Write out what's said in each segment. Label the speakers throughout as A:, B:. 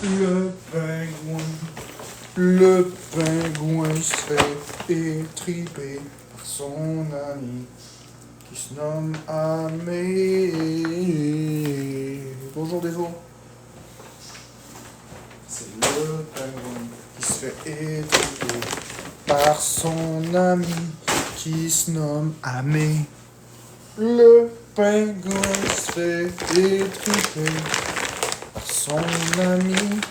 A: Le pingouin. Le pingouin se fait étriper par son ami qui se nomme Amé. Bonjour des eaux. C'est le pingouin qui se fait étriper par son ami qui se nomme Amé. Le pingouin se fait étriper par son ami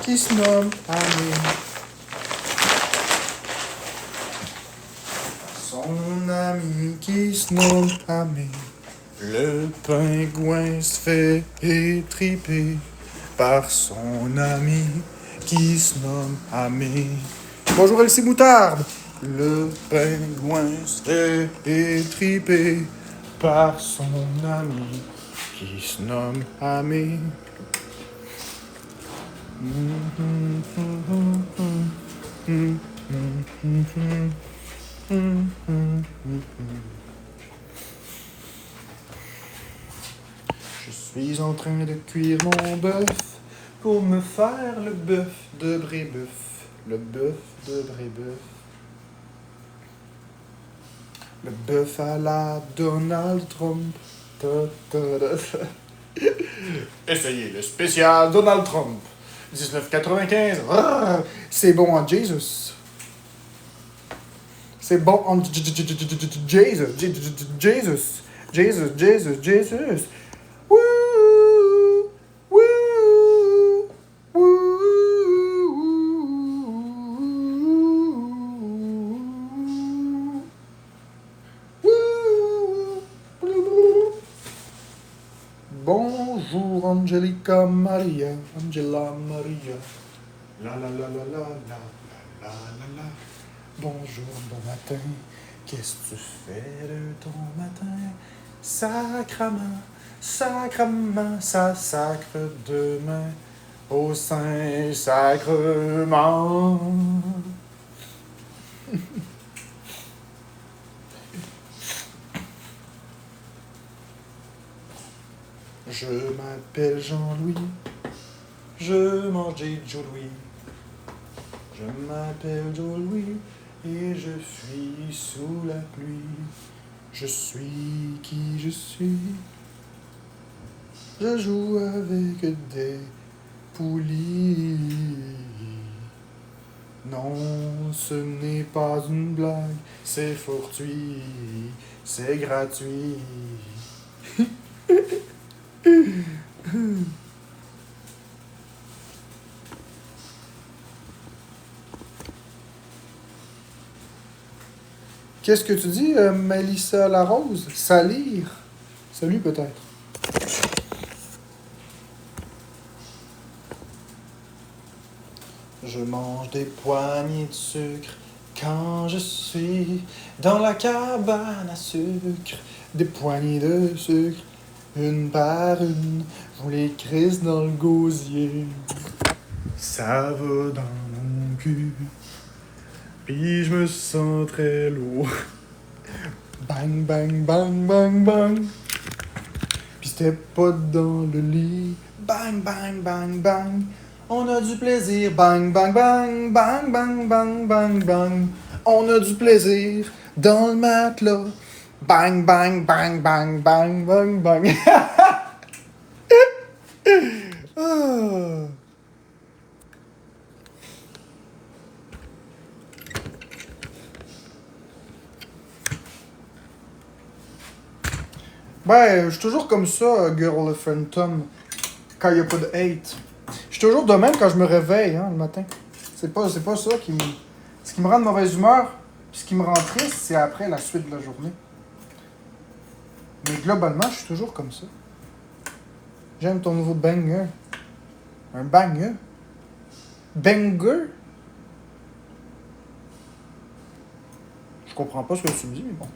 A: qui se nomme Amé. Son ami qui se nomme Amé. Le pingouin se fait étriper par son ami qui se nomme Amé. Bonjour Elsie Moutarde. Le pingouin se fait étriper par son ami qui se nomme Amé. Je suis en train de cuire mon bœuf pour me faire le bœuf de Brébeuf. Le bœuf de Brébeuf. Le bœuf à la Donald Trump. Ta, ta, ta, ta. Essayez le spécial Donald Trump. 19,95. Ah, c'est bon en Jesus. C'est bon en Jesus. Jesus. Jesus. Jesus. Jesus. Woo! Woo! Woo! Bonjour Angelica Maria, Angela Maria. La la la la la la la la la. Bonjour, bon matin. Qu'est-ce que tu fais de ton matin? Sacrement, sacrement, ça sacre demain au Saint-Sacrement. Je m'appelle Jean-Louis, je mange des Joe Louis. Je m'appelle Joe Louis et je fuis sous la pluie. Je suis qui je suis. Je joue avec des poulies. Non, ce n'est pas une blague, c'est fortuit, c'est gratuit. Qu'est-ce que tu dis, Mélissa Larose? Salir? Salut peut-être. Je mange des poignées de sucre quand je suis dans la cabane à sucre. Des poignées de sucre, une par une, on les crisse dans le gosier. Ça va dans mon cul, puis je me sens très lourd. Bang, bang, bang, bang, bang. Puis c'était pas dans le lit. Bang, bang, bang, bang. On a du plaisir. Bang, bang, bang, bang, bang, bang, bang, bang. On a du plaisir dans le matelas. Bang, bang, bang, bang, bang, bang, bang. Ah. Ben, je suis toujours comme ça, Girl Phantom, quand il n'y a pas de hate. Je suis toujours de même quand je me réveille, hein, le matin. C'est pas ça qui me... Ce qui me rend de mauvaise humeur, puis ce qui me rend triste, c'est après la suite de la journée. Mais globalement, je suis toujours comme ça. J'aime ton nouveau banger. Un banger? Banger? Je comprends pas ce que tu me dis, mais bon.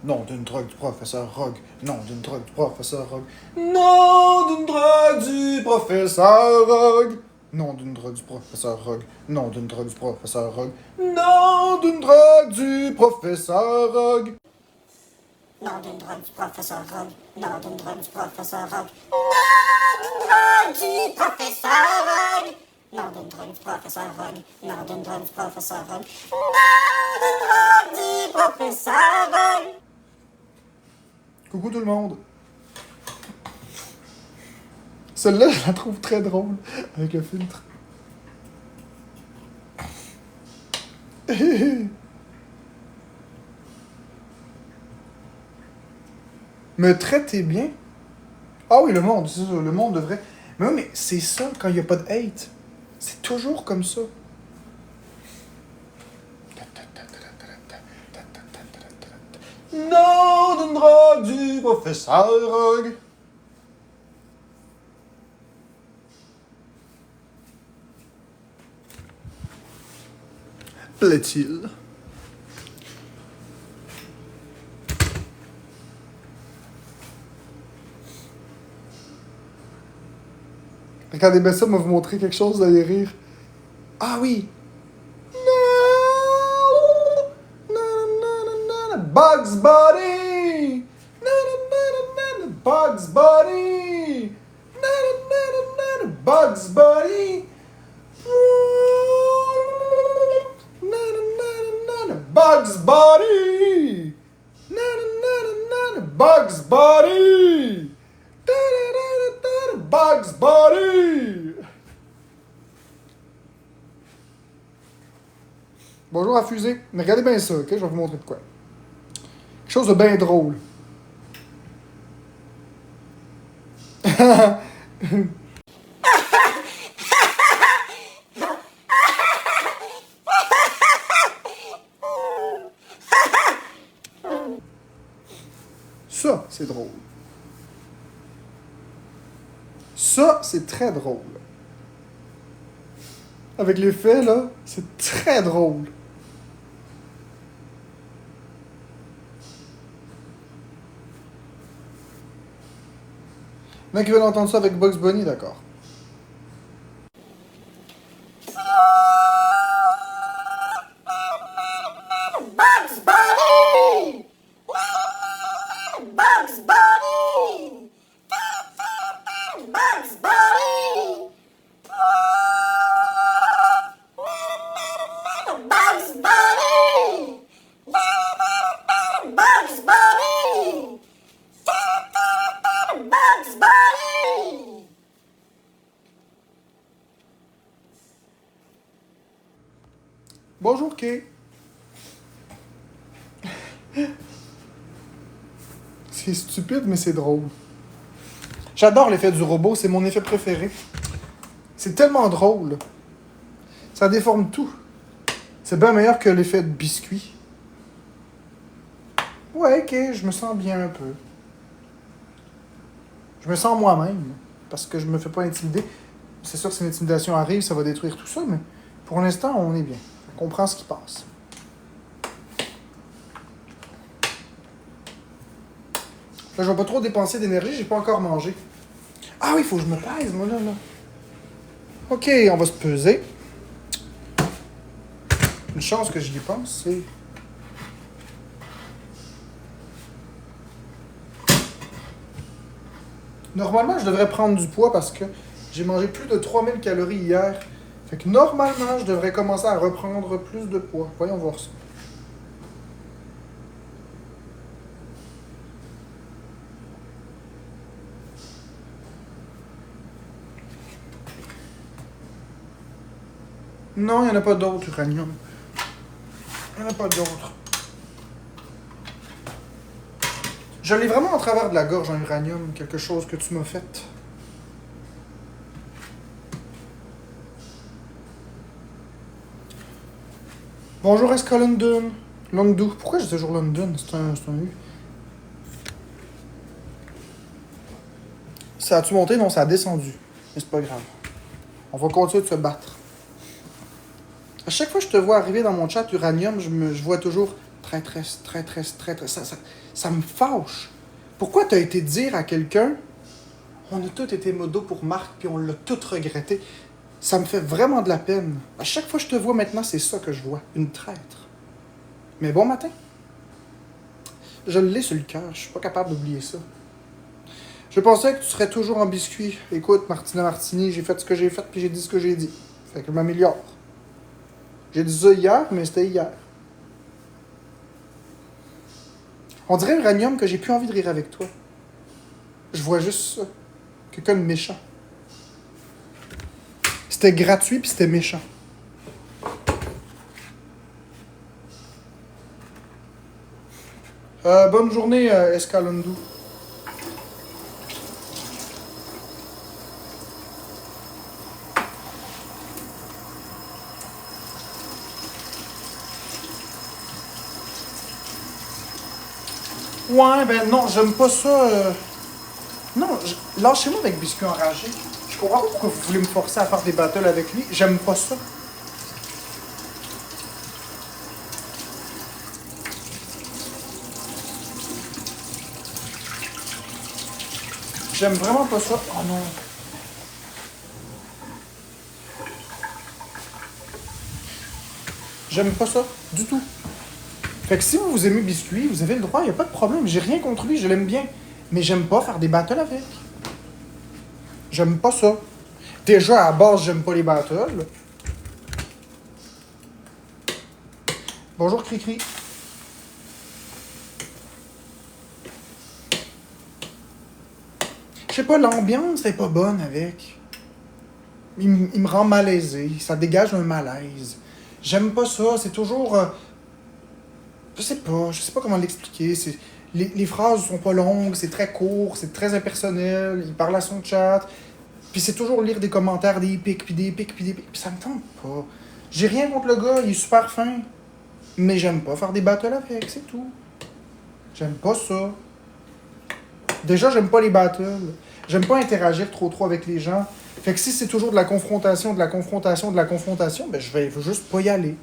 A: Non d'une drogue du professeur Rogue. Non d'une drogue du professeur Rogue. Non d'une drogue du professeur Rogue. Non d'une drogue du professeur Rogue. Non d'une drogue du professeur Rogue. Non d'une drogue du professeur Rogue.
B: nom d'une drogue du professeur Rogue, nom d'une drogue du professeur Rogue, nom d'une drogue du professeur Rogue, nom d'une drogue du professeur Rogue, nom d'une drogue du professeur Rogue, nom d'une drogue du professeur Rogue.
A: Coucou tout le monde! Celle-là, je la trouve très drôle, avec le filtre. Me traitez bien? Ah oui, le monde, c'est ça, le monde devrait... Mais oui, mais c'est ça, quand il n'y a pas de hate. C'est toujours comme ça. Nom d'une drogue du professeur Rogue. Plaît-il? Regardez bien ça, m'a vous montrer quelque chose, vous allez rire. Ah oui! Bugs Bunny! Bugs Bunny! Bugs Bunny! Bugs Bunny! Bugs Bunny! Bugs Bunny! Bonjour à Fusée. Mais regardez bien ça, ok? Je vais vous montrer de quoi. Quelque chose de bien drôle. Ça, c'est drôle. Ça, c'est très drôle. Avec les faits, là, c'est très drôle. Il y en a qui veulent entendre ça avec Bugs Bunny, d'accord.
B: Bugs Bunny! Bugs Bunny! Bugs Bunny! Bugs Bunny! Bugs Bunny! Bugs Bunny!
A: Bonjour, Kay. C'est stupide, mais c'est drôle. J'adore l'effet du robot, c'est mon effet préféré. C'est tellement drôle. Ça déforme tout. C'est bien meilleur que l'effet de biscuit. Ouais, ok, je me sens bien un peu. Je me sens moi-même, parce que je me fais pas intimider. C'est sûr que si l'intimidation arrive, ça va détruire tout ça, mais pour l'instant, on est bien. On comprend ce qui passe. Là, je vais pas trop dépenser d'énergie, j'ai pas encore mangé. Ah oui, il faut que je me pèse, moi, là. Ok, on va se peser. Une chance que j'y pense, c'est... Normalement, je devrais prendre du poids parce que j'ai mangé plus de 3000 calories hier. Fait que normalement, je devrais commencer à reprendre plus de poids. Voyons voir ça. Non, il n'y en a pas d'autres, uranium. Il n'y en a pas d'autres. Je l'ai vraiment en travers de la gorge en uranium, quelque chose que tu m'as fait. Bonjour, Esca London. London. Pourquoi j'ai toujours London? C'est un U. Ça a-tu monté? Non, ça a descendu. Mais c'est pas grave. On va continuer de se battre. À chaque fois que je te vois arriver dans mon chat uranium, je vois toujours traîtresse. Ça me fâche. Pourquoi t'as été dire à quelqu'un, on a tous été modo pour Marc, puis on l'a tout regretté. Ça me fait vraiment de la peine. À chaque fois que je te vois maintenant, c'est ça que je vois. Une traître. Mais bon matin. Je l'ai sur le cœur, je suis pas capable d'oublier ça. Je pensais que tu serais toujours en biscuit. Écoute, Martina Martini, j'ai fait ce que j'ai fait, puis j'ai dit ce que j'ai dit. Fait que je m'améliore. J'ai dit ça hier, mais c'était hier. On dirait, Uranium, que j'ai plus envie de rire avec toi. Je vois juste ça. Quelqu'un de méchant. C'était gratuit, puis c'était méchant. Bonne journée, Escalando. Ouais, ben non, j'aime pas ça. Non, lâchez-moi avec Biscuit enragé. Je comprends pas pourquoi vous voulez me forcer à faire des battles avec lui. J'aime pas ça. J'aime vraiment pas ça. Oh non. J'aime pas ça. Du tout. Fait que si vous aimez Biscuit, vous avez le droit, y a pas de problème. J'ai rien contre lui, je l'aime bien. Mais j'aime pas faire des battles avec. J'aime pas ça. Déjà, à la base, j'aime pas les battles. Bonjour, Cricri. Je sais pas, l'ambiance est pas bonne avec. Il me rend malaisé. Ça dégage un malaise. J'aime pas ça. C'est toujours... je sais pas comment l'expliquer. Les phrases sont pas longues, c'est très court, c'est très impersonnel. Il parle à son chat. Puis c'est toujours lire des commentaires, des pics, puis des pics, puis des pics. Puis ça me tente pas. J'ai rien contre le gars, il est super fin. Mais j'aime pas faire des battles avec, c'est tout. J'aime pas ça. Déjà, j'aime pas les battles. J'aime pas interagir trop avec les gens. Fait que si c'est toujours de la confrontation, ben je vais juste pas y aller.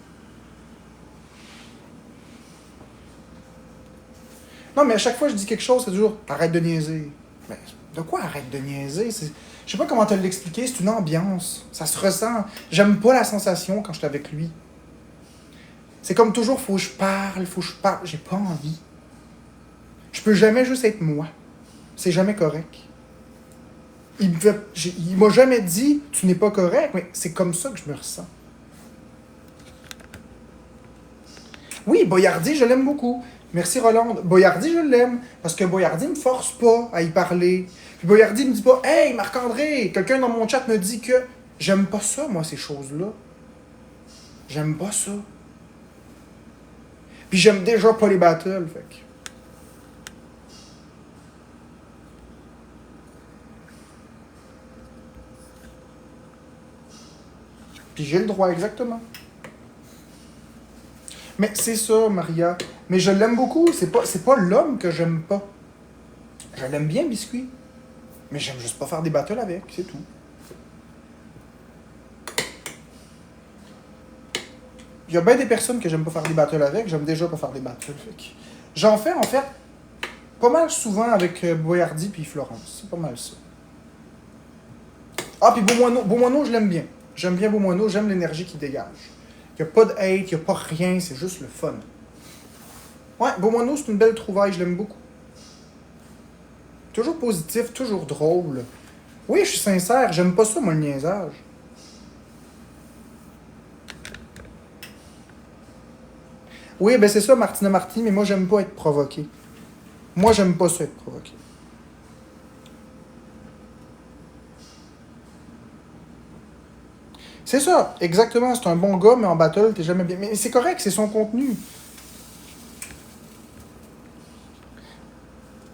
A: Non, mais à chaque fois que je dis quelque chose, c'est toujours « arrête de niaiser ». Mais de quoi arrête de niaiser? Je sais pas comment te l'expliquer, c'est une ambiance. Ça se ressent. J'aime pas la sensation quand je suis avec lui. C'est comme toujours, faut que je parle. J'ai pas envie. Je peux jamais juste être moi. C'est jamais correct. Il m'a jamais dit « tu n'es pas correct », mais c'est comme ça que je me ressens. Oui, Boyardi, je l'aime beaucoup. Merci Rolande. Boyardi, je l'aime. Parce que Boyardi me force pas à y parler. Puis Boyardi me dit pas « Hey, Marc-André, quelqu'un dans mon chat me dit que... » J'aime pas ça, moi, ces choses-là. J'aime pas ça. Puis j'aime déjà pas les battles, fait que... Puis j'ai le droit, exactement. Mais c'est ça, Maria. Mais je l'aime beaucoup. C'est pas l'homme que j'aime pas. Je l'aime bien, Biscuit. Mais j'aime juste pas faire des battles avec, c'est tout. Il y a bien des personnes que j'aime pas faire des battles avec. J'aime déjà pas faire des battles. J'en fais, en fait, pas mal souvent avec Boyardi puis Florence. C'est pas mal ça. Ah, puis Beaumoineau, je l'aime bien. J'aime bien Beaumoineau, j'aime l'énergie qu'il dégage. Il n'y a pas de hate, il n'y a pas rien, c'est juste le fun. Ouais, Beaumoineau, c'est une belle trouvaille, je l'aime beaucoup. Toujours positif, toujours drôle. Oui, je suis sincère, j'aime pas ça, moi, le niaisage. Oui, ben c'est ça, Martina Martini, mais moi, j'aime pas être provoqué. Moi, j'aime pas ça, être provoqué. C'est ça, exactement, c'est un bon gars, mais en battle, t'es jamais bien. Mais c'est correct, c'est son contenu.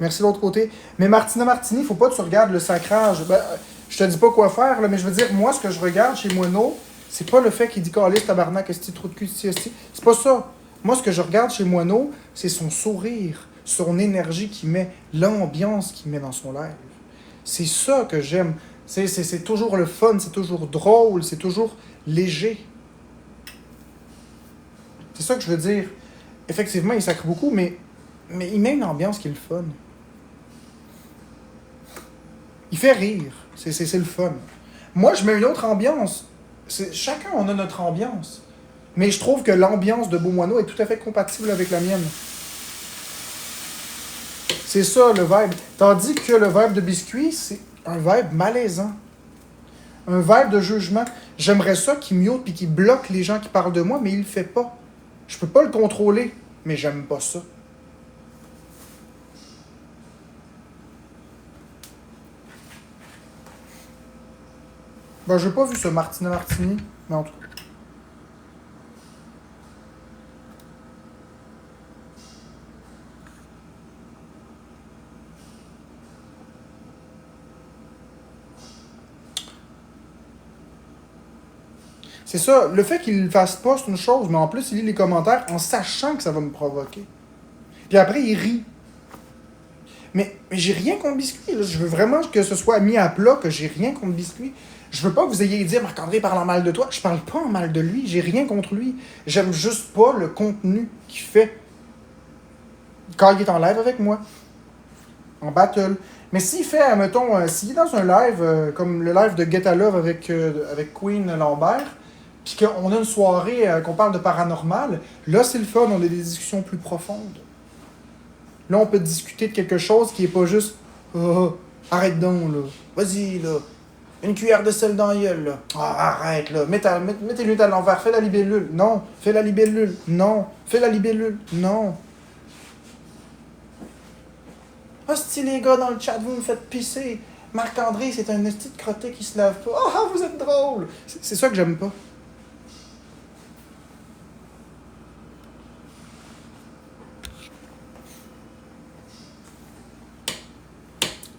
A: Merci de l'autre côté. Mais Martina Martini, faut pas que tu regardes le sacrage. Ben, je te dis pas quoi faire, là, mais je veux dire, moi, ce que je regarde chez Moineau, c'est pas le fait qu'il dit calisse, tabarnak, esti, trou de cul, esti. C'est pas ça. Moi, ce que je regarde chez Moineau, c'est son sourire, son énergie qu'il met, l'ambiance qu'il met dans son live. C'est ça que j'aime. C'est toujours le fun, c'est toujours drôle, c'est toujours léger. C'est ça que je veux dire. Effectivement, il sacre beaucoup, mais il met une ambiance qui est le fun. Il fait rire. C'est le fun. Moi, je mets une autre ambiance. Chacun, on a notre ambiance. Mais je trouve que l'ambiance de Beaumoineau est tout à fait compatible avec la mienne. C'est ça, le vibe. Tandis que le vibe de biscuit, c'est un vibe malaisant. Un vibe de jugement. J'aimerais ça qu'il mute puis qu'il bloque les gens qui parlent de moi, mais il le fait pas. Je peux pas le contrôler, mais j'aime pas ça. Ben, j'ai pas vu ce Martina Martini, mais en tout cas. C'est ça, le fait qu'il le fasse pas, c'est une chose, mais en plus, il lit les commentaires en sachant que ça va me provoquer. Puis après, il rit. Mais j'ai rien contre Biscuit, là. Je veux vraiment que ce soit mis à plat, que j'ai rien contre Biscuit. Je veux pas que vous ayez dit Marc-André parle en mal de toi. Je parle pas en mal de lui, j'ai rien contre lui. J'aime juste pas le contenu qu'il fait quand il est en live avec moi. En battle. Mais s'il fait, mettons, s'il est dans un live, comme le live de Get a Love avec Queen Lambert, puis qu'on a une soirée, qu'on parle de paranormal, là c'est le fun, on a des discussions plus profondes. Là on peut discuter de quelque chose qui est pas juste oh, arrête donc là, vas-y là, une cuillère de sel dans la gueule là, arrête là, mets tes lunettes à l'envers, fais la libellule, non, fais la libellule, non, fais la libellule, non. Hostie les gars dans le chat, vous me faites pisser. Marc-André, c'est un esti de crotté qui se lave pas. Ah, vous êtes drôle. C'est ça que j'aime pas.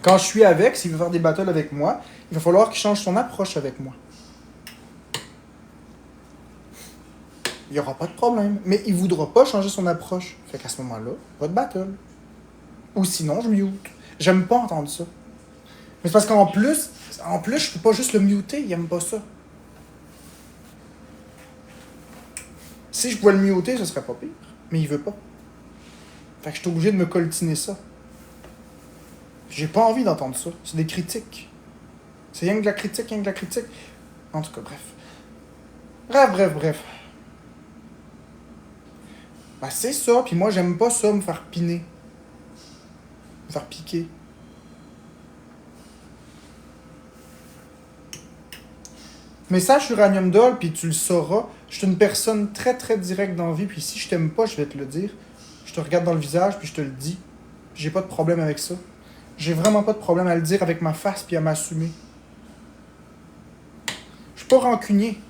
A: Quand je suis avec, s'il veut faire des battles avec moi, il va falloir qu'il change son approche avec moi. Il n'y aura pas de problème. Mais il ne voudra pas changer son approche. Fait qu'à ce moment-là, pas de battle. Ou sinon, je mute. J'aime pas entendre ça. Mais c'est parce qu'en plus, je peux pas juste le muter, il aime pas ça. Si je pouvais le muter, ce serait pas pire. Mais il veut pas. Fait que je suis obligé de me coltiner ça. J'ai pas envie d'entendre ça. C'est des critiques. C'est rien que de la critique, rien que de la critique. En tout cas, bref. Bref. Ben c'est ça, puis moi j'aime pas ça, me faire piner. Me faire piquer. Message Uranium Doll, puis tu le sauras. Je suis une personne très très directe dans la vie, puis si je t'aime pas, je vais te le dire. Je te regarde dans le visage, puis je te le dis. J'ai pas de problème avec ça. J'ai vraiment pas de problème à le dire avec ma face, puis à m'assumer. Je suis pas rancunier.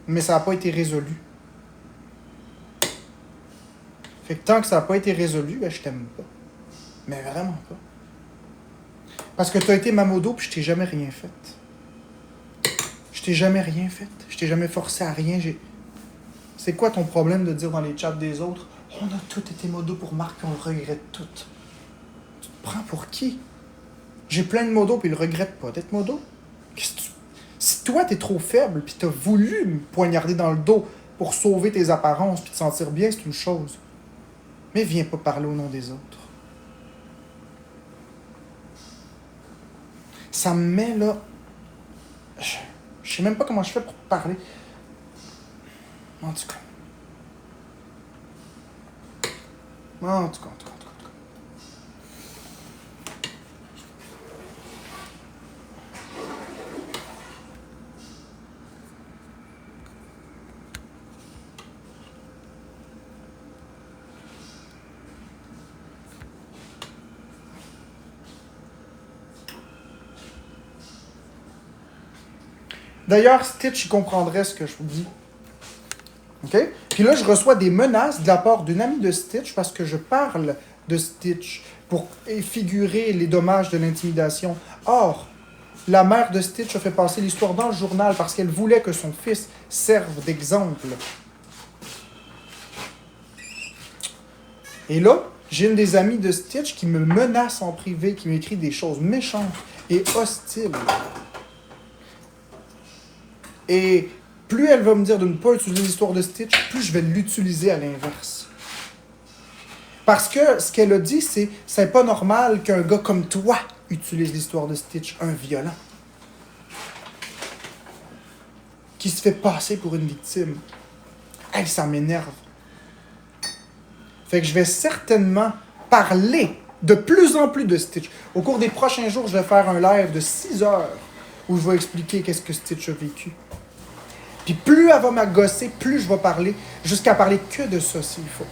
A: Mais ça n'a pas été résolu. Fait que tant que ça n'a pas été résolu, ben je t'aime pas. Mais vraiment pas. Parce que t'as été ma modo, puis je t'ai jamais rien fait. Je t'ai jamais rien fait. Je t'ai jamais forcé à rien. C'est quoi ton problème de dire dans les chats des autres « On a tous été modo pour Marc, puis on le regrette tout. » Tu te prends pour qui? J'ai plein de modos, puis ils le regrettent pas d'être modo. Si toi, t'es trop faible, puis t'as voulu me poignarder dans le dos pour sauver tes apparences, puis te sentir bien, c'est une chose. Mais viens pas parler au nom des autres. Ça me met là... Je sais même pas comment je fais pour parler. En tout cas. En tout cas. D'ailleurs, Stitch, il comprendrait ce que je vous dis. OK? Puis là, je reçois des menaces de la part d'une amie de Stitch parce que je parle de Stitch pour figurer les dommages de l'intimidation. Or, la mère de Stitch a fait passer l'histoire dans le journal parce qu'elle voulait que son fils serve d'exemple. Et là, j'ai une des amies de Stitch qui me menace en privé, qui m'écrit des choses méchantes et hostiles. Et plus elle va me dire de ne pas utiliser l'histoire de Stitch, plus je vais l'utiliser à l'inverse. Parce que ce qu'elle a dit, c'est pas normal qu'un gars comme toi utilise l'histoire de Stitch, un violent. Qui se fait passer pour une victime. Hey, ça m'énerve. Fait que je vais certainement parler de plus en plus de Stitch. Au cours des prochains jours, je vais faire un live de 6 heures où je vais expliquer qu'est-ce que Stitch a vécu. Puis plus elle va m'agosser, plus je vais parler, jusqu'à parler que de ça s'il faut.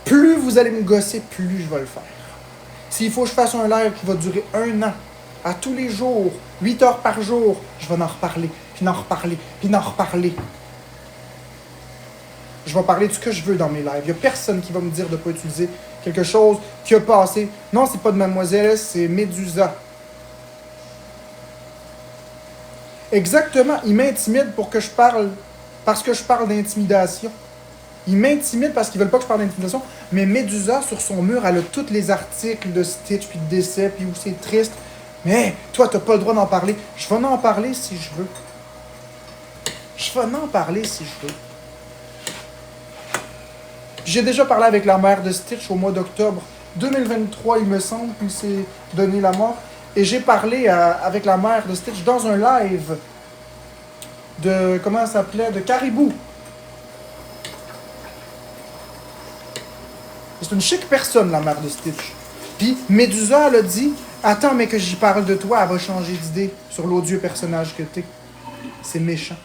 A: Plus vous allez me gosser, plus je vais le faire. S'il faut que je fasse un live qui va durer 1 an, à tous les jours, 8 heures par jour, je vais en reparler, puis en reparler, puis en reparler. Je vais parler de ce que je veux dans mes lives. Il n'y a personne qui va me dire de ne pas utiliser quelque chose qui a passé. Non, c'est pas de Mademoiselle, c'est Médusa. Exactement, ils m'intimident pour que je parle, parce que je parle d'intimidation. Ils m'intimident parce qu'ils veulent pas que je parle d'intimidation. Mais Médusa, sur son mur, elle a tous les articles de Stitch, puis de décès, puis où c'est triste. Mais hey, toi, t'as pas le droit d'en parler. Je vais en parler si je veux. Je vais en parler si je veux. J'ai déjà parlé avec la mère de Stitch au mois d'octobre 2023, il me semble, qu'il s'est donné la mort. Et j'ai parlé avec la mère de Stitch dans un live de, comment ça s'appelait, de Caribou. C'est une chic personne, la mère de Stitch. Puis Médusa, elle a dit, attends, mais que j'y parle de toi, elle va changer d'idée sur l'odieux personnage que t'es. C'est méchant.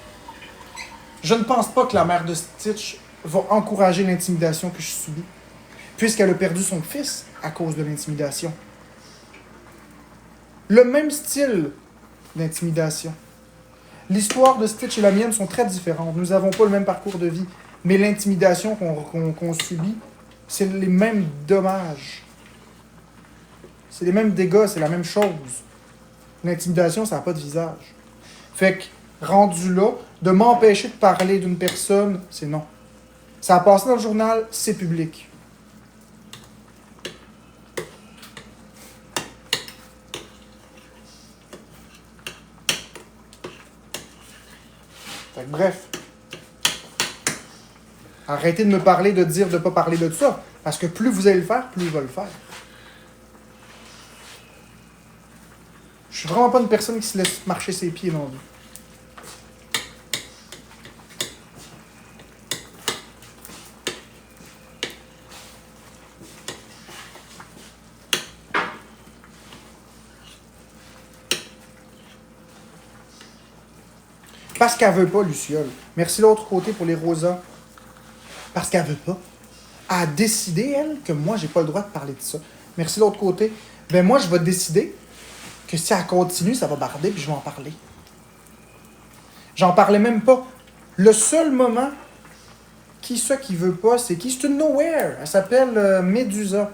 A: Je ne pense pas que la mère de Stitch va encourager l'intimidation que je subis, puisqu'elle a perdu son fils à cause de l'intimidation. Le même style d'intimidation. L'histoire de Stitch et la mienne sont très différentes. Nous n'avons pas le même parcours de vie, mais l'intimidation qu'on subit, c'est les mêmes dommages. C'est les mêmes dégâts, c'est la même chose. L'intimidation, ça n'a pas de visage. Fait que, rendu là, de m'empêcher de parler d'une personne, c'est non. Ça a passé dans le journal, c'est public. Fait que, bref. Arrêtez de me parler, de dire de ne pas parler de ça. Parce que plus vous allez le faire, plus il va le faire. Je suis vraiment pas une personne qui se laisse marcher ses pieds dans la vie. Parce qu'elle veut pas, Luciole. Merci l'autre côté pour les rosas. Parce qu'elle veut pas. Elle a décidé, elle, que moi, j'ai pas le droit de parler de ça. Merci l'autre côté. Ben moi, je vais décider que si elle continue, ça va barder, puis je vais en parler. J'en parlais même pas. Le seul moment, qui veut pas, c'est qui? C'est une nowhere. Elle s'appelle Médusa.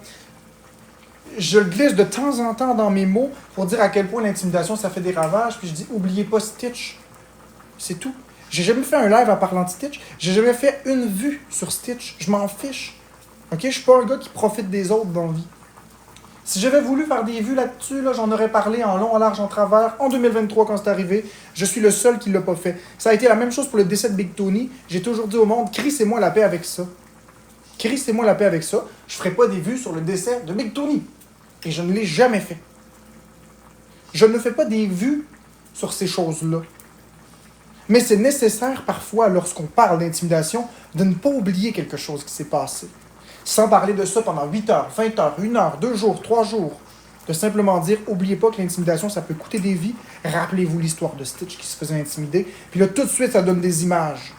A: Je le glisse de temps en temps dans mes mots pour dire à quel point l'intimidation, ça fait des ravages, puis je dis, oubliez pas Stitch. C'est tout. J'ai jamais fait un live en parlant de Stitch. J'ai jamais fait une vue sur Stitch. Je m'en fiche. Ok? Je suis pas un gars qui profite des autres dans la vie. Si j'avais voulu faire des vues là-dessus, là, j'en aurais parlé en long, en large, en travers, en 2023 quand c'est arrivé. Je suis le seul qui l'a pas fait. Ça a été la même chose pour le décès de Big Tony. J'ai toujours dit au monde, crissez-moi la paix avec ça. Crissez-moi la paix avec ça. Je ferai pas des vues sur le décès de Big Tony. Et je ne l'ai jamais fait. Je ne fais pas des vues sur ces choses-là. Mais c'est nécessaire parfois, lorsqu'on parle d'intimidation, de ne pas oublier quelque chose qui s'est passé. Sans parler de ça pendant 8 heures, 20 heures, 1 heure, 2 jours, 3 jours. De simplement dire, oubliez pas que l'intimidation, ça peut coûter des vies. Rappelez-vous l'histoire de Stitch qui se faisait intimider. Puis là, tout de suite, ça donne des images.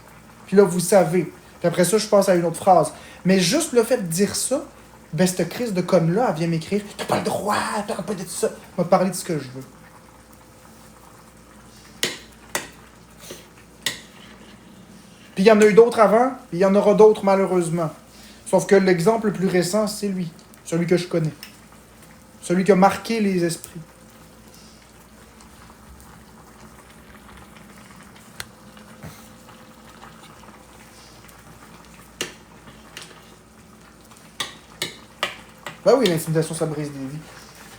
A: Puis là, vous savez. Puis après ça, je passe à une autre phrase. Mais juste le fait de dire ça, ben cette crise de conne-là, elle vient m'écrire, t'as pas le droit, t'as pas de ça. Elle va parler de ce que je veux. Puis il y en a eu d'autres avant, puis il y en aura d'autres malheureusement. Sauf que l'exemple le plus récent, c'est lui. Celui que je connais. Celui qui a marqué les esprits. Ben oui, l'intimidation, ça brise des vies.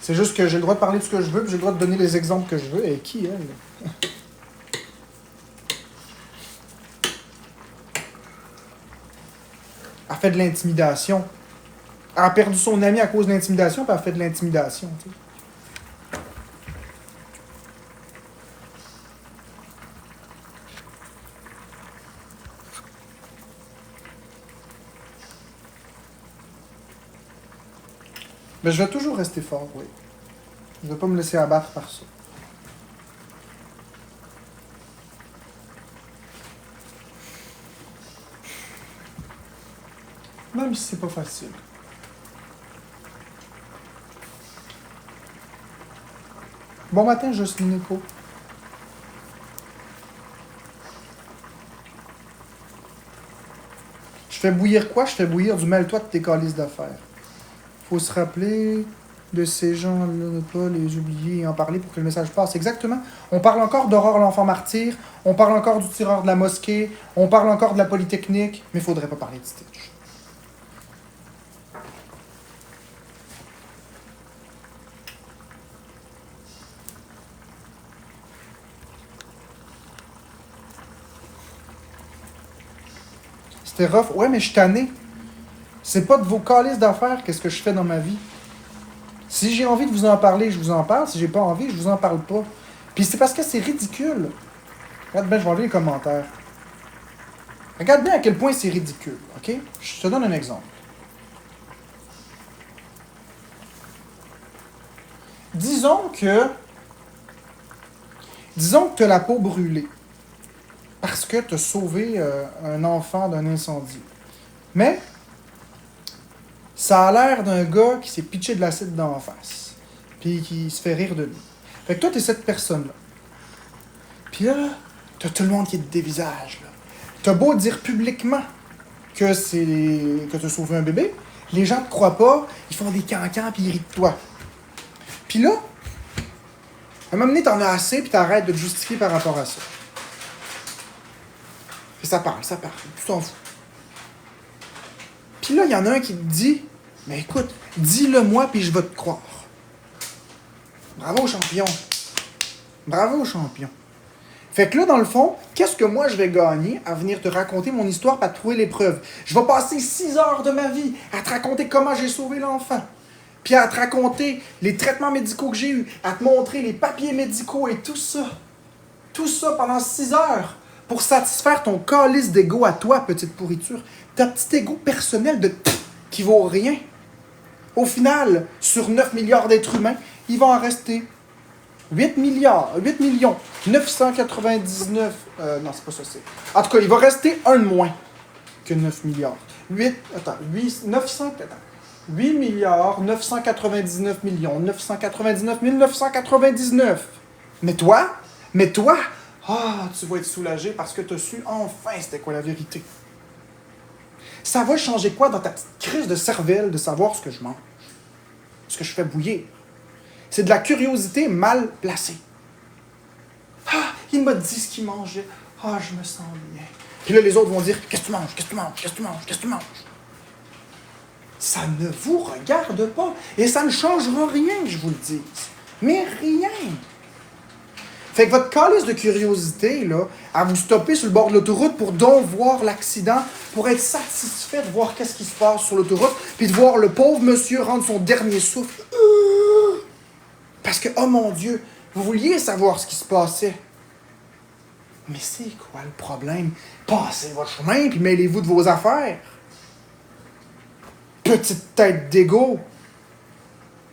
A: C'est juste que j'ai le droit de parler de ce que je veux, puis j'ai le droit de donner les exemples que je veux. Et qui, elle? Elle fait de l'intimidation. Elle a perdu son ami à cause de l'intimidation, puis elle fait de l'intimidation. Tu sais. Mais je vais toujours rester fort, oui. Je ne vais pas me laisser abattre par ça. Même si c'est pas facile. Bon matin, Jocelyne Nico. Je fais bouillir quoi? Je fais bouillir du mêle-toi de tes calices d'affaires. Faut se rappeler de ces gens-là, ne pas les oublier et en parler pour que le message passe. Exactement. On parle encore d'Aurore l'enfant martyr, on parle encore du tireur de la mosquée, on parle encore de la Polytechnique, mais il faudrait pas parler de Stitch. C'était rough. Ouais, mais je suis tanné. C'est pas de vos calices d'affaires qu'est-ce que je fais dans ma vie. Si j'ai envie de vous en parler, je vous en parle. Si j'ai pas envie, je vous en parle pas. Puis c'est parce que c'est ridicule. Regarde bien, je vais enlever les commentaires. Regarde bien à quel point c'est ridicule, OK? Je te donne un exemple. Disons que tu as la peau brûlée parce que tu as sauvé un enfant d'un incendie. Mais ça a l'air d'un gars qui s'est pitché de l'acide dans la face puis qui se fait rire de lui. Fait que toi, tu es cette personne-là. Puis là, t'as tout le monde qui te dévisage, là. T'as beau dire publiquement que t'as sauvé un bébé, les gens te croient pas, ils font des cancans puis ils rient de toi. Puis là, à un moment donné, t'en as assez puis t'arrêtes de te justifier par rapport à ça. Puis ça parle, tu t'en fous. Puis là, il y en a un qui te dit, mais écoute, dis-le moi puis je vais te croire. Bravo, champion. Bravo, champion. Fait que là, dans le fond, qu'est-ce que moi je vais gagner à venir te raconter mon histoire pour trouver les preuves? Je vais passer 6 heures de ma vie à te raconter comment j'ai sauvé l'enfant. Puis à te raconter les traitements médicaux que j'ai eus, à te montrer les papiers médicaux et tout ça. Tout ça pendant 6 heures pour satisfaire ton calice d'ego à toi, petite pourriture. Ta petite ego personnel de qui vaut rien. Au final, sur 9 milliards d'êtres humains, il va en rester 8 millions, 999... non, c'est pas ça, c'est... En tout cas, il va rester un de moins que 9 milliards. 8 milliards, 999 millions, 999 999. Mais toi, tu vas être soulagé parce que tu as su enfin c'était quoi la vérité. Ça va changer quoi dans ta petite crise de cervelle de savoir ce que je mange? Ce que je fais bouillir? C'est de la curiosité mal placée. Ah, il m'a dit ce qu'il mangeait. Ah, je me sens bien. Puis là, les autres vont dire, qu'est-ce que tu manges? Qu'est-ce que tu manges? Qu'est-ce que tu manges? Qu'est-ce que tu manges? Ça ne vous regarde pas. Et ça ne changera rien, que je vous le dise. Mais rien. Fait que votre calice de curiosité, là, à vous stopper sur le bord de l'autoroute pour donc voir l'accident, pour être satisfait de voir qu'est-ce qui se passe sur l'autoroute, puis de voir le pauvre monsieur rendre son dernier souffle. Parce que, oh mon Dieu, vous vouliez savoir ce qui se passait. Mais c'est quoi le problème? Passez votre chemin, puis mêlez-vous de vos affaires. Petite tête d'égo.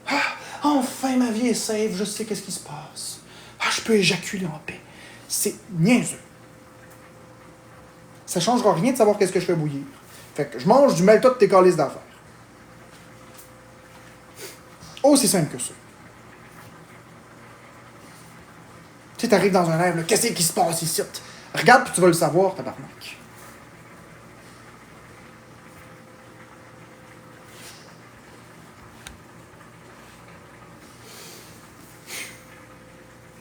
A: Ah, enfin ma vie est safe, je sais qu'est-ce qui se passe. Ah, je peux éjaculer en paix. C'est niaiseux. Ça ne changera rien de savoir qu'est-ce que je fais bouillir. Fait que je mange du mêle-toi de tes calices d'affaires. Oh, c'est simple que ça. Tu sais, t'arrives dans un rêve, là, qu'est-ce qui se passe ici? Regarde, puis tu vas le savoir, tabarnak.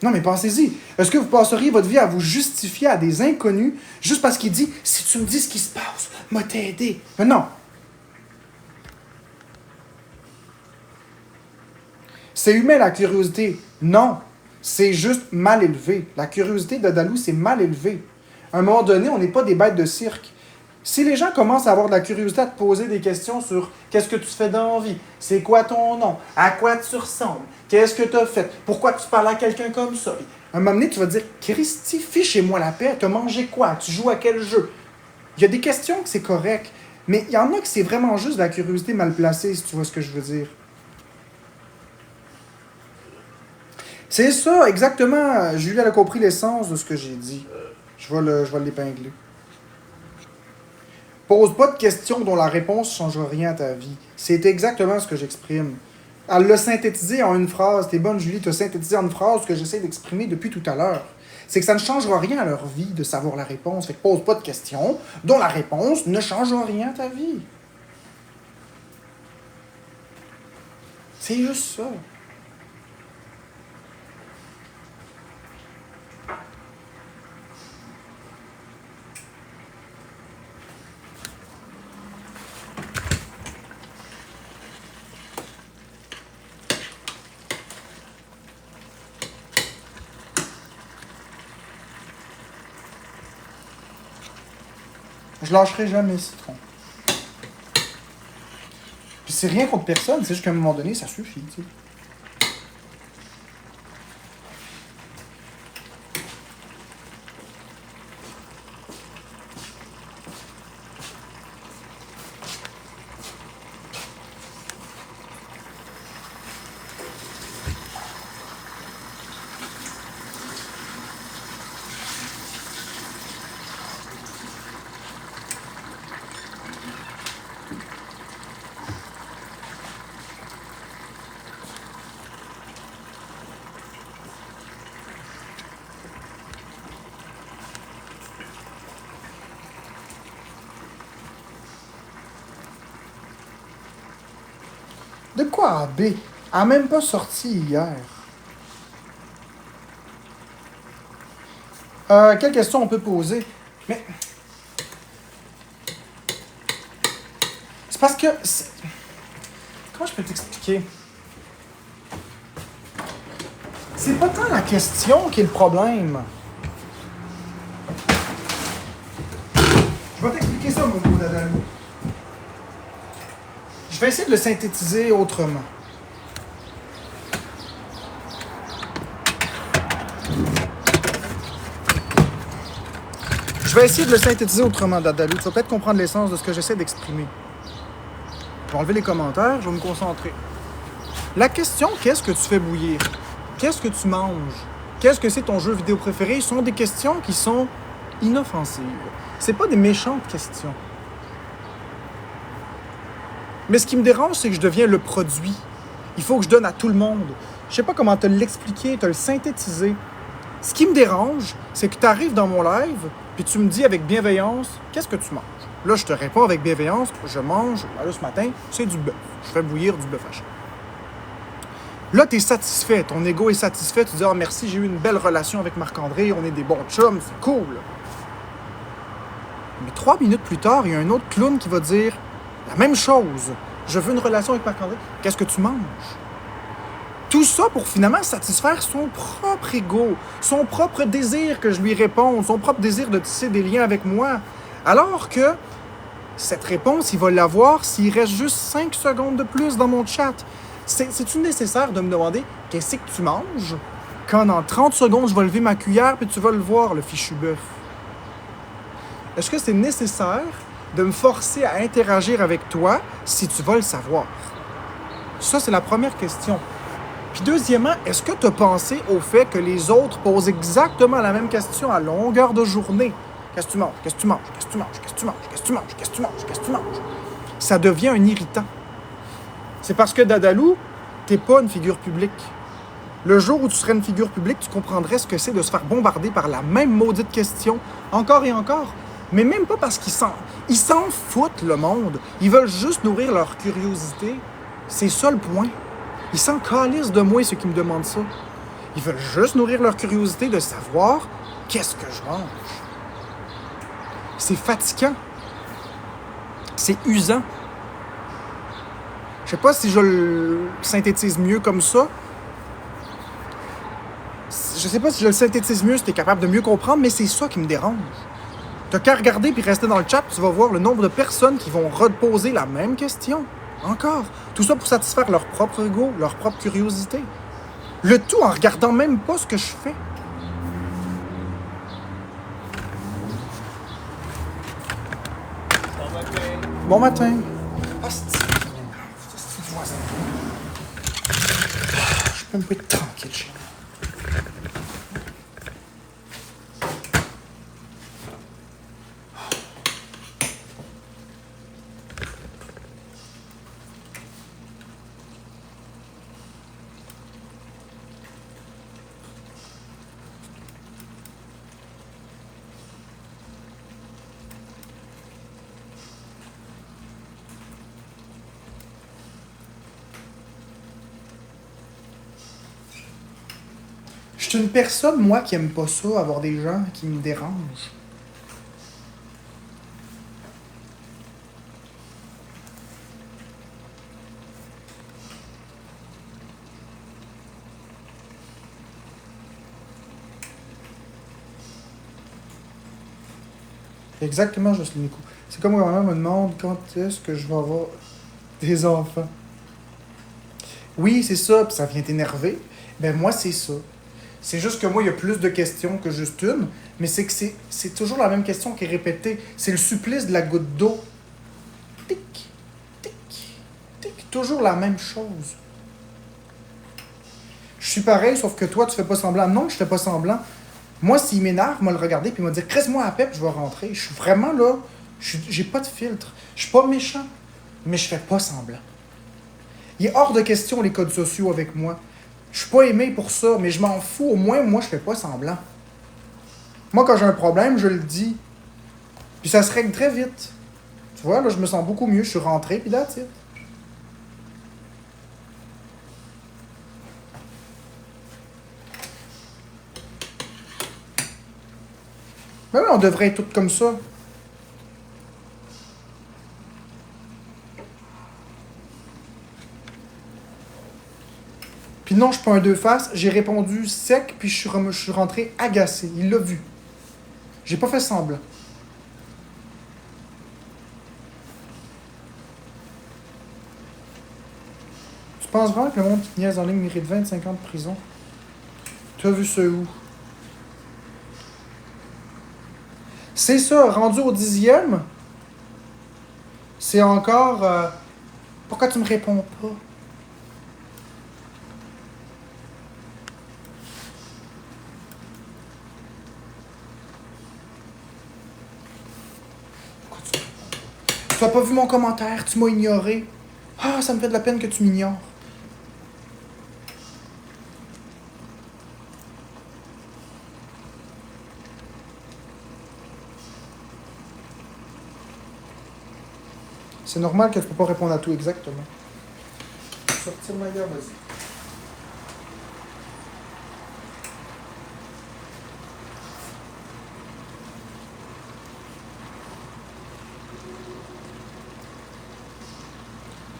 A: Non, mais pensez-y. Est-ce que vous passeriez votre vie à vous justifier à des inconnus juste parce qu'il dit « Si tu me dis ce qui se passe, m'a t'aider. » Mais non. C'est humain, la curiosité. Non. C'est juste mal élevé. La curiosité de Dalou, c'est mal élevé. À un moment donné, on n'est pas des bêtes de cirque. Si les gens commencent à avoir de la curiosité à te poser des questions sur qu'est-ce que tu fais dans la vie, c'est quoi ton nom, à quoi tu ressembles, qu'est-ce que tu as fait, pourquoi tu parles à quelqu'un comme ça. À un moment donné, tu vas te dire Christy, fichez-moi la paix, tu as mangé quoi, tu joues à quel jeu. Il y a des questions que c'est correct, mais il y en a que c'est vraiment juste de la curiosité mal placée, si tu vois ce que je veux dire. C'est ça, exactement. Julie, elle a compris l'essence de ce que j'ai dit. Je vais l'épingler. Pose pas de questions dont la réponse ne changera rien à ta vie. C'est exactement ce que j'exprime. Elle l'a synthétisé en une phrase. T'es bonne, Julie, t'as synthétisé en une phrase que j'essaie d'exprimer depuis tout à l'heure. C'est que ça ne changera rien à leur vie de savoir la réponse. Fait que pose pas de questions dont la réponse ne changera rien à ta vie. C'est juste ça. Je lâcherai jamais Citron. Puis c'est rien contre personne, c'est juste qu'à un moment donné, ça suffit, tu sais. De quoi AB? Elle n'a même pas sorti hier. Quelle question on peut poser? Mais... C'est parce que... Comment je peux t'expliquer? C'est pas tant la question qui est le problème. Je vais t'expliquer ça, mon beau Dadalou. Je vais essayer de le synthétiser autrement. Dadalou. Tu vas peut-être comprendre l'essence de ce que j'essaie d'exprimer. Je vais enlever les commentaires, je vais me concentrer. La question, qu'est-ce que tu fais bouillir? Qu'est-ce que tu manges? Qu'est-ce que c'est ton jeu vidéo préféré? Ce sont des questions qui sont inoffensives. C'est pas des méchantes questions. Mais ce qui me dérange, c'est que je deviens le produit. Il faut que je donne à tout le monde. Je sais pas comment te l'expliquer, te le synthétiser. Ce qui me dérange, c'est que tu arrives dans mon live, puis tu me dis avec bienveillance, qu'est-ce que tu manges? Là, je te réponds avec bienveillance, je mange, là, ce matin, c'est du bœuf. Je fais bouillir du bœuf haché. Là, tu es satisfait, ton ego est satisfait, tu dis « Ah, merci, j'ai eu une belle relation avec Marc-André, on est des bons chums, c'est cool. » Mais 3 minutes plus tard, il y a un autre clown qui va dire la même chose. Je veux une relation avec Marc-André. Qu'est-ce que tu manges? Tout ça pour finalement satisfaire son propre ego, son propre désir que je lui réponde, son propre désir de tisser des liens avec moi. Alors que cette réponse, il va l'avoir s'il reste juste 5 secondes de plus dans mon chat. C'est-tu nécessaire de me demander qu'est-ce que tu manges quand dans 30 secondes, je vais lever ma cuillère puis tu vas le voir, le fichu bœuf? Est-ce que c'est nécessaire de me forcer à interagir avec toi si tu vas le savoir? Ça, c'est la première question. Puis deuxièmement, est-ce que tu as pensé au fait que les autres posent exactement la même question à longueur de journée? Qu'est-ce que tu manges? Qu'est-ce que tu manges? Qu'est-ce que tu manges? Qu'est-ce que tu manges? Qu'est-ce que tu manges? Qu'est-ce que tu manges? Qu'est-ce que tu manges? Ça devient un irritant. C'est parce que Dadalou, t'es pas une figure publique. Le jour où tu serais une figure publique, tu comprendrais ce que c'est de se faire bombarder par la même maudite question, encore et encore. Mais même pas parce qu'ils s'en foutent, le monde. Ils veulent juste nourrir leur curiosité. C'est ça le point. Ils s'en calissent de moi, ceux qui me demandent ça. Ils veulent juste nourrir leur curiosité de savoir qu'est-ce que je mange. C'est fatigant. C'est usant. Je sais pas si je le synthétise mieux comme ça. Je sais pas si je le synthétise mieux, si tu es capable de mieux comprendre, mais c'est ça qui me dérange. T'as qu'à regarder puis rester dans le chat, tu vas voir le nombre de personnes qui vont reposer la même question. Encore. Tout ça pour satisfaire leur propre ego, leur propre curiosité. Le tout en regardant même pas ce que je fais. Bon matin. Ah, c'est du voisin. Je peux me être tranquille chez moi. Je suis une personne, moi, qui aime pas ça, avoir des gens qui me dérangent. Exactement, Jocelyne Nicou. C'est comme quand ma mère me demande quand est-ce que je vais avoir des enfants. Oui, c'est ça, puis ça vient t'énerver. Ben moi, c'est ça. C'est juste que moi, il y a plus de questions que juste une, mais c'est que c'est toujours la même question qui est répétée. C'est le supplice de la goutte d'eau. Tic, tic, tic. Toujours la même chose. Je suis pareil, sauf que toi, tu fais pas semblant. Non, je fais pas semblant. Moi, s'il m'énerve, moi le regarder puis il m'a dire cresse-moi à pep, je vais rentrer. Je suis vraiment là. J'ai pas de filtre. Je suis pas méchant, mais je fais pas semblant. Il est hors de question les codes sociaux avec moi. Je suis pas aimé pour ça, mais je m'en fous. Au moins, moi, je fais pas semblant. Moi, quand j'ai un problème, je le dis. Puis ça se règle très vite. Tu vois, là, je me sens beaucoup mieux. Je suis rentré, puis that's it. Ben oui, on devrait être tous comme ça. Puis non, je suis pas un deux faces. J'ai répondu sec, puis je suis rentré agacé. Il l'a vu. J'ai pas fait semblant. Tu penses vraiment que le monde qui niaise en ligne mérite 25 ans de prison? Tu as vu ça où? C'est ça, rendu au 10e, c'est encore... pourquoi tu me réponds pas? Pourquoi tu me réponds pas? Tu n'as pas vu mon commentaire, tu m'as ignoré. Ah, ça me fait de la peine que tu m'ignores. C'est normal que tu ne peux pas répondre à tout exactement. Sortir ma gueule, vas-y.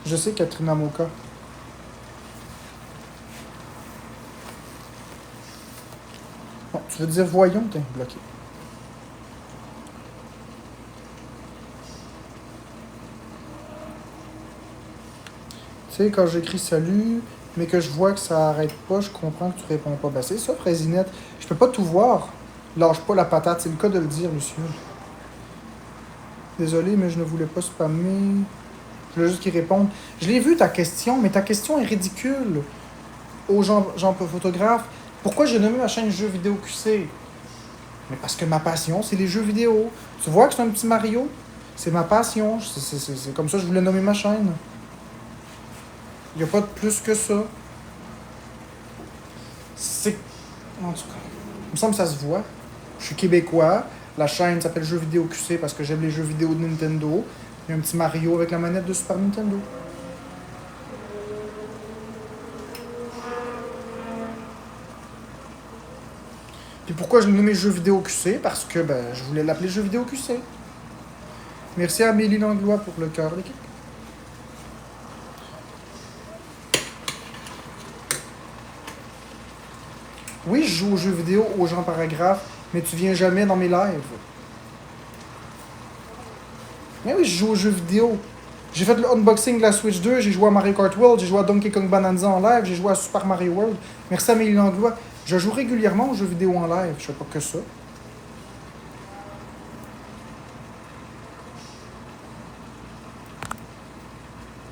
A: Je sais, Katrina Moka. Bon, tu veux dire voyons, t'es bloqué. Tu sais, quand j'écris salut, mais que je vois que ça arrête pas, je comprends que tu réponds pas. Ben c'est ça, Frésinette. Je peux pas tout voir. Lâche pas la patate, c'est le cas de le dire, Luciole. Désolé, mais je ne voulais pas spammer. Je voulais juste qu'ils répondent. Je l'ai vu ta question, mais ta question est ridicule. Aux gens photographes. Pourquoi j'ai nommé ma chaîne Jeux vidéo QC? Mais parce que ma passion, c'est les jeux vidéo. Tu vois que c'est un petit Mario? C'est ma passion. C'est comme ça que je voulais nommer ma chaîne. Il n'y a pas de plus que ça. C'est... En tout cas, il me semble que ça se voit. Je suis québécois. La chaîne s'appelle Jeux vidéo QC parce que j'aime les jeux vidéo de Nintendo. Il y a un petit Mario avec la manette de Super Nintendo. Puis pourquoi je l'ai nommé Jeux vidéo QC? Parce que je voulais l'appeler Jeux vidéo QC. Merci à Amélie Langlois pour le cœur, l'équipe. Oui, je joue aux jeux vidéo, aux gens paragraphes, mais tu viens jamais dans mes lives. Mais oui, je joue aux jeux vidéo. J'ai fait le unboxing de la Switch 2, j'ai joué à Mario Kart World, j'ai joué à Donkey Kong Bonanza en live, j'ai joué à Super Mario World. Merci à Amélie Langlois. Je joue régulièrement aux jeux vidéo en live, je fais pas que ça.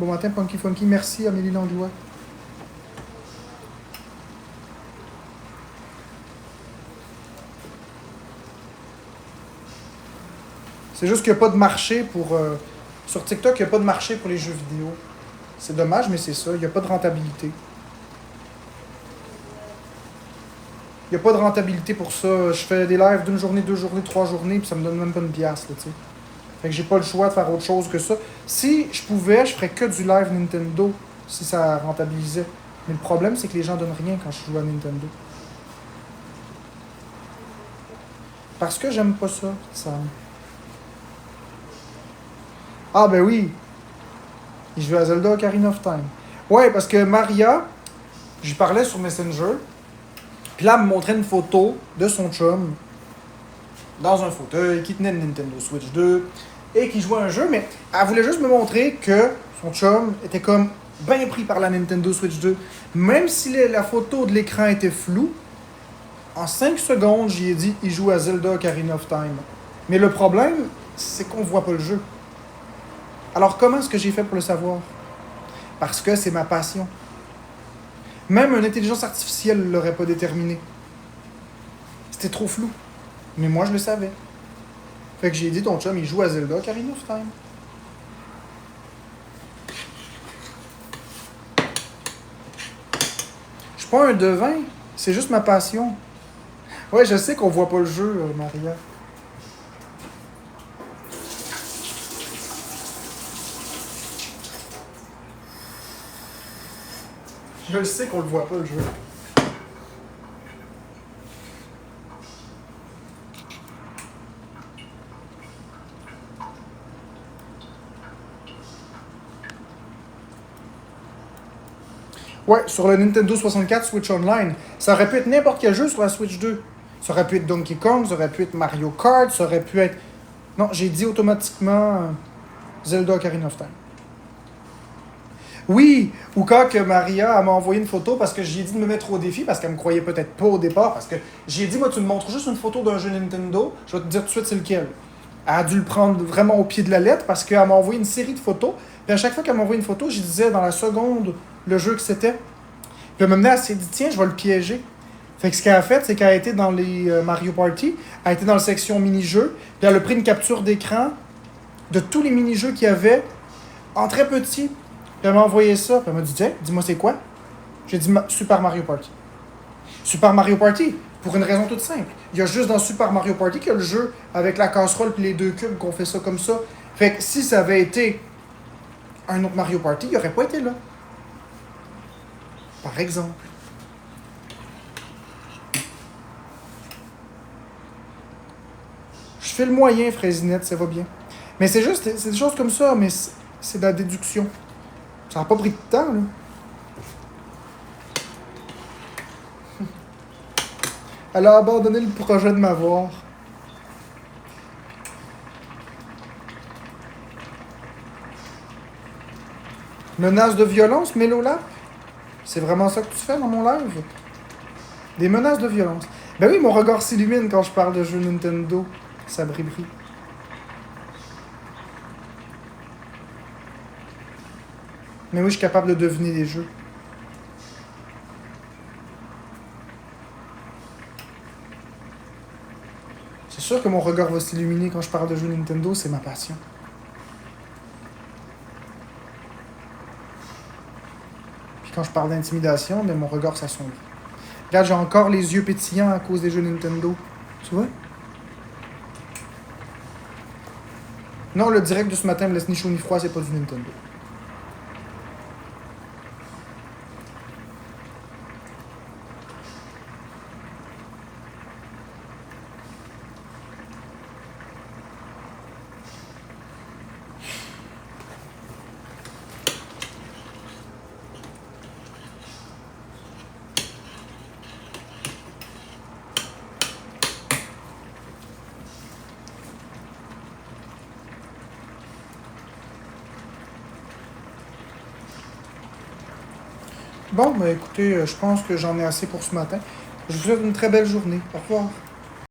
A: Bon matin, Punky Funky. Merci, Amélie Langlois. C'est juste qu'il n'y a pas de marché pour... sur TikTok, il n'y a pas de marché pour les jeux vidéo. C'est dommage, mais c'est ça. Il n'y a pas de rentabilité. Il n'y a pas de rentabilité pour ça. Je fais des lives d'une journée, 2 journées, 3 journées, puis ça me donne même pas une pièce, là, tu sais. Fait que j'ai pas le choix de faire autre chose que ça. Si je pouvais, je ferais que du live Nintendo, si ça rentabilisait. Mais le problème, c'est que les gens donnent rien quand je joue à Nintendo. Parce que j'aime pas ça. Ah ben oui, il joue à Zelda Ocarina of Time. Ouais, parce que Maria, j'y parlais sur Messenger, puis là, elle me montrait une photo de son chum dans un fauteuil qui tenait une Nintendo Switch 2 et qui jouait à un jeu, mais elle voulait juste me montrer que son chum était comme bien pris par la Nintendo Switch 2. Même si la photo de l'écran était floue, en 5 secondes, j'y ai dit il joue à Zelda Ocarina of Time. Mais le problème, c'est qu'on voit pas le jeu. Alors comment est-ce que j'ai fait pour le savoir? Parce que c'est ma passion. Même une intelligence artificielle ne l'aurait pas déterminé. C'était trop flou. Mais moi, je le savais. Fait que j'ai dit, ton chum, il joue à Zelda Ocarina of Time. Je suis pas un devin, c'est juste ma passion. Ouais, je sais qu'on voit pas le jeu, Maria. Je le sais qu'on le voit pas, le jeu. Ouais, sur le Nintendo 64 Switch Online, ça aurait pu être n'importe quel jeu sur la Switch 2. Ça aurait pu être Donkey Kong, ça aurait pu être Mario Kart, ça aurait pu être... Non, j'ai dit automatiquement Zelda Ocarina of Time. Oui, ou quand que Maria elle m'a envoyé une photo parce que j'ai dit de me mettre au défi, parce qu'elle me croyait peut-être pas au départ, parce que j'ai dit, moi, tu me montres juste une photo d'un jeu Nintendo, je vais te dire tout de suite c'est lequel. Elle a dû le prendre vraiment au pied de la lettre parce qu'elle m'a envoyé une série de photos, puis à chaque fois qu'elle m'a envoyé une photo, je disais dans la seconde le jeu que c'était. Puis maintenant, elle s'est dit, tiens, je vais le piéger. Fait que ce qu'elle a fait, c'est qu'elle a été dans les Mario Party, elle a été dans la section mini-jeux, puis elle a pris une capture d'écran de tous les mini-jeux qu'il y avait en très petit. Puis elle m'a envoyé ça, puis elle m'a dit, tiens, dis-moi c'est quoi? J'ai dit Super Mario Party. Super Mario Party, pour une raison toute simple. Il y a juste dans Super Mario Party qu'il y a le jeu avec la casserole puis les 2 cubes qu'on fait ça comme ça. Fait que si ça avait été un autre Mario Party, il n'aurait pas été là. Par exemple. Je fais le moyen, Fraisinette, ça va bien. Mais c'est juste, c'est des choses comme ça, mais c'est de la déduction. Ça n'a pas pris de temps, là. Elle a abandonné le projet de m'avoir. Menace de violence, Mélolap? C'est vraiment ça que tu fais dans mon live? Des menaces de violence. Ben oui, mon regard s'illumine quand je parle de jeux Nintendo. Ça brille. Mais oui, je suis capable de deviner les jeux. C'est sûr que mon regard va s'illuminer quand je parle de jeux Nintendo, c'est ma passion. Puis quand je parle d'intimidation, ben mon regard s'assombrit. Regarde, j'ai encore les yeux pétillants à cause des jeux Nintendo. Tu vois? Non, le direct de ce matin me laisse ni chaud ni froid, c'est pas du Nintendo. Bon, ben écoutez, je pense que j'en ai assez pour ce matin. Je vous souhaite une très belle journée. Au revoir.